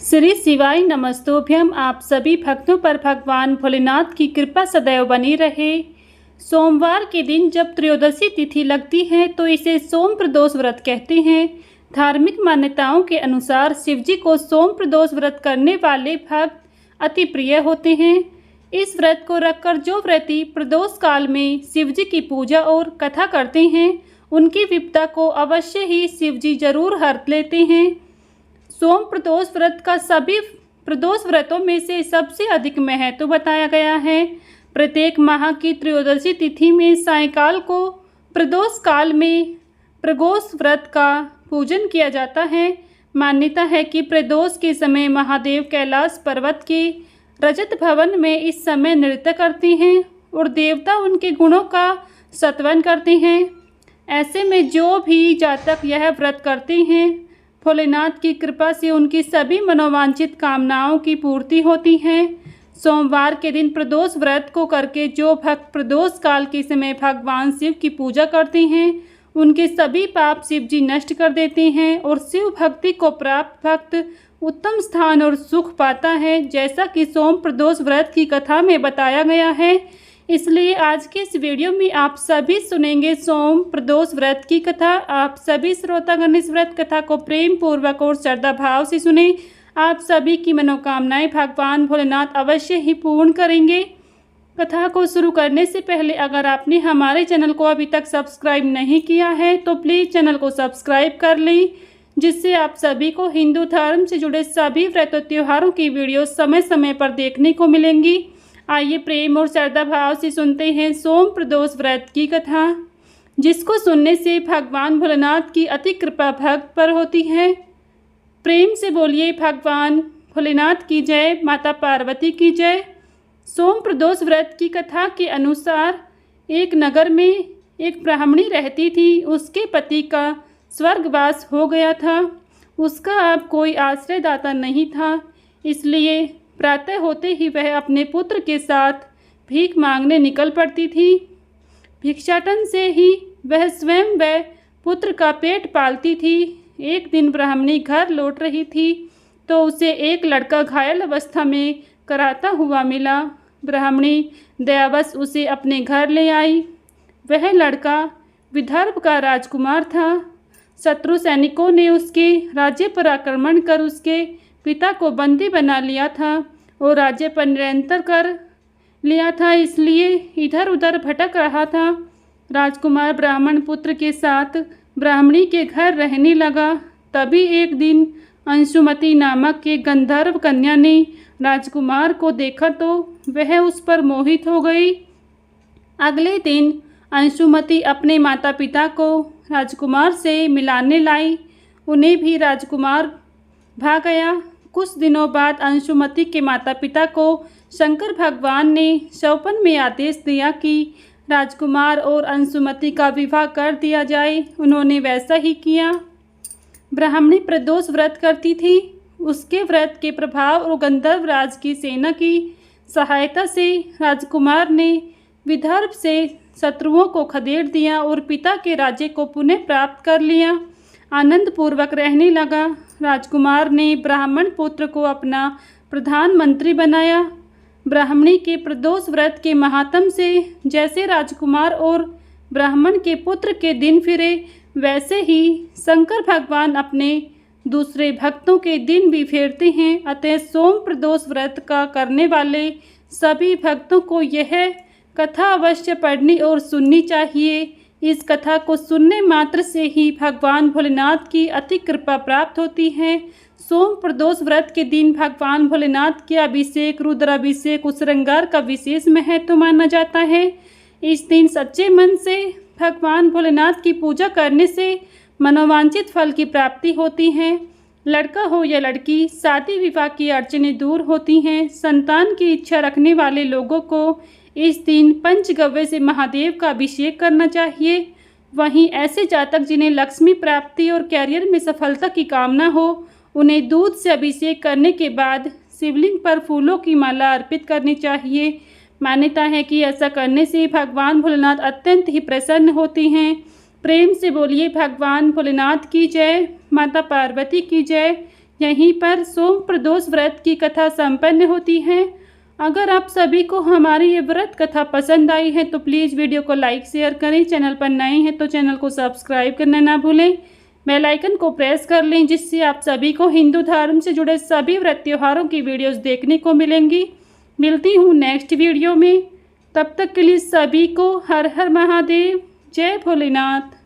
श्री शिवाय नमस्तोभ्यम। आप सभी भक्तों पर भगवान भोलेनाथ की कृपा सदैव बनी रहे। सोमवार के दिन जब त्रयोदशी तिथि लगती है तो इसे सोम प्रदोष व्रत कहते हैं। धार्मिक मान्यताओं के अनुसार शिवजी को सोम प्रदोष व्रत करने वाले भक्त अति प्रिय होते हैं। इस व्रत को रखकर जो व्रती प्रदोष काल में शिवजी की पूजा और कथा करते हैं उनकी विपदा को अवश्य ही शिवजी जरूर हर लेते हैं। सोम प्रदोष व्रत का सभी प्रदोष व्रतों में से सबसे अधिक महत्व बताया गया है। प्रत्येक माह की त्रयोदशी तिथि में सायंकाल को प्रदोष काल में प्रदोष व्रत का पूजन किया जाता है। मान्यता है कि प्रदोष के समय महादेव कैलाश पर्वत के रजत भवन में इस समय नृत्य करते हैं और देवता उनके गुणों का स्तवन करते हैं। ऐसे में जो भी जातक यह व्रत करते हैं भोलेनाथ की कृपा से उनकी सभी मनोवांछित कामनाओं की पूर्ति होती है। सोमवार के दिन प्रदोष व्रत को करके जो भक्त प्रदोष काल के समय भगवान शिव की पूजा करते हैं उनके सभी पाप शिव जी नष्ट कर देते हैं और शिव भक्ति को प्राप्त भक्त उत्तम स्थान और सुख पाता है, जैसा कि सोम प्रदोष व्रत की कथा में बताया गया है। इसलिए आज के इस वीडियो में आप सभी सुनेंगे सोम प्रदोष व्रत की कथा। आप सभी श्रोतागण इस व्रत कथा को प्रेम पूर्वक और श्रद्धा भाव से सुने। आप सभी की मनोकामनाएं भगवान भोलेनाथ अवश्य ही पूर्ण करेंगे। कथा को शुरू करने से पहले अगर आपने हमारे चैनल को अभी तक सब्सक्राइब नहीं किया है तो प्लीज़ चैनल को सब्सक्राइब कर लें, जिससे आप सभी को हिंदू धर्म से जुड़े सभी व्रत और त्योहारों की वीडियो समय समय पर देखने को मिलेंगी। आइए प्रेम और श्रद्धा भाव से सुनते हैं सोम प्रदोष व्रत की कथा, जिसको सुनने से भगवान भोलेनाथ की अति कृपा भक्त पर होती है। प्रेम से बोलिए भगवान भोलेनाथ की जय, माता पार्वती की जय। सोम प्रदोष व्रत की कथा के अनुसार एक नगर में एक ब्राह्मणी रहती थी। उसके पति का स्वर्गवास हो गया था। उसका अब कोई आश्रयदाता नहीं था, इसलिए प्रातः होते ही वह अपने पुत्र के साथ भीख मांगने निकल पड़ती थी। भिक्षाटन से ही वह स्वयं व पुत्र का पेट पालती थी। एक दिन ब्राह्मणी घर लौट रही थी तो उसे एक लड़का घायल अवस्था में कराता हुआ मिला। ब्राह्मणी दयावश उसे अपने घर ले आई। वह लड़का विदर्भ का राजकुमार था। शत्रु सैनिकों ने उसके राज्य पर आक्रमण कर उसके पिता को बंदी बना लिया था और राज्य पर नियंत्रण कर लिया था, इसलिए इधर उधर भटक रहा था। राजकुमार ब्राह्मण पुत्र के साथ ब्राह्मणी के घर रहने लगा। तभी एक दिन अंशुमति नामक के गंधर्व कन्या ने राजकुमार को देखा तो वह उस पर मोहित हो गई। अगले दिन अंशुमति अपने माता पिता को राजकुमार से मिलाने लाई। उन्हें भी राजकुमार भा गया। कुछ दिनों बाद अंशुमति के माता पिता को शंकर भगवान ने स्वप्न में आदेश दिया कि राजकुमार और अंशुमति का विवाह कर दिया जाए। उन्होंने वैसा ही किया। ब्राह्मणी प्रदोष व्रत करती थी। उसके व्रत के प्रभाव और गंधर्व राज की सेना की सहायता से राजकुमार ने विदर्भ से शत्रुओं को खदेड़ दिया और पिता के राज्य को पुनः प्राप्त कर लिया। आनंद पूर्वक रहने लगा। राजकुमार ने ब्राह्मण पुत्र को अपना प्रधानमंत्री बनाया। ब्राह्मणी के प्रदोष व्रत के महात्म से जैसे राजकुमार और ब्राह्मण के पुत्र के दिन फिरे, वैसे ही शंकर भगवान अपने दूसरे भक्तों के दिन भी फेरते हैं। अतः सोम प्रदोष व्रत का करने वाले सभी भक्तों को यह कथा अवश्य पढ़नी और सुननी चाहिए। इस कथा को सुनने मात्र से ही भगवान भोलेनाथ की अति कृपा प्राप्त होती है। सोम प्रदोष व्रत के दिन भगवान भोलेनाथ के अभिषेक, रुद्राभिषेक, श्रृंगार का विशेष महत्व माना जाता है। इस दिन सच्चे मन से भगवान भोलेनाथ की पूजा करने से मनोवांछित फल की प्राप्ति होती है। लड़का हो या लड़की, शादी विवाह की अड़चनें दूर होती हैं। संतान की इच्छा रखने वाले लोगों को इस दिन पंचगव्य से महादेव का अभिषेक करना चाहिए। वहीं ऐसे जातक जिन्हें लक्ष्मी प्राप्ति और कैरियर में सफलता की कामना हो, उन्हें दूध से अभिषेक करने के बाद शिवलिंग पर फूलों की माला अर्पित करनी चाहिए। मान्यता है कि ऐसा करने से भगवान भोलेनाथ अत्यंत ही प्रसन्न होते हैं। प्रेम से बोलिए भगवान भोलेनाथ की जय, माता पार्वती की जय। यहीं पर सोम प्रदोष व्रत की कथा संपन्न होती है। अगर आप सभी को हमारी ये व्रत कथा पसंद आई है तो प्लीज़ वीडियो को लाइक शेयर करें। चैनल पर नए हैं तो चैनल को सब्सक्राइब करना ना भूलें। बेल आइकन को प्रेस कर लें, जिससे आप सभी को हिंदू धर्म से जुड़े सभी व्रत त्योहारों की वीडियोस देखने को मिलेंगी। मिलती हूँ नेक्स्ट वीडियो में। तब तक के लिए सभी को हर हर महादेव, जय भोलेनाथ।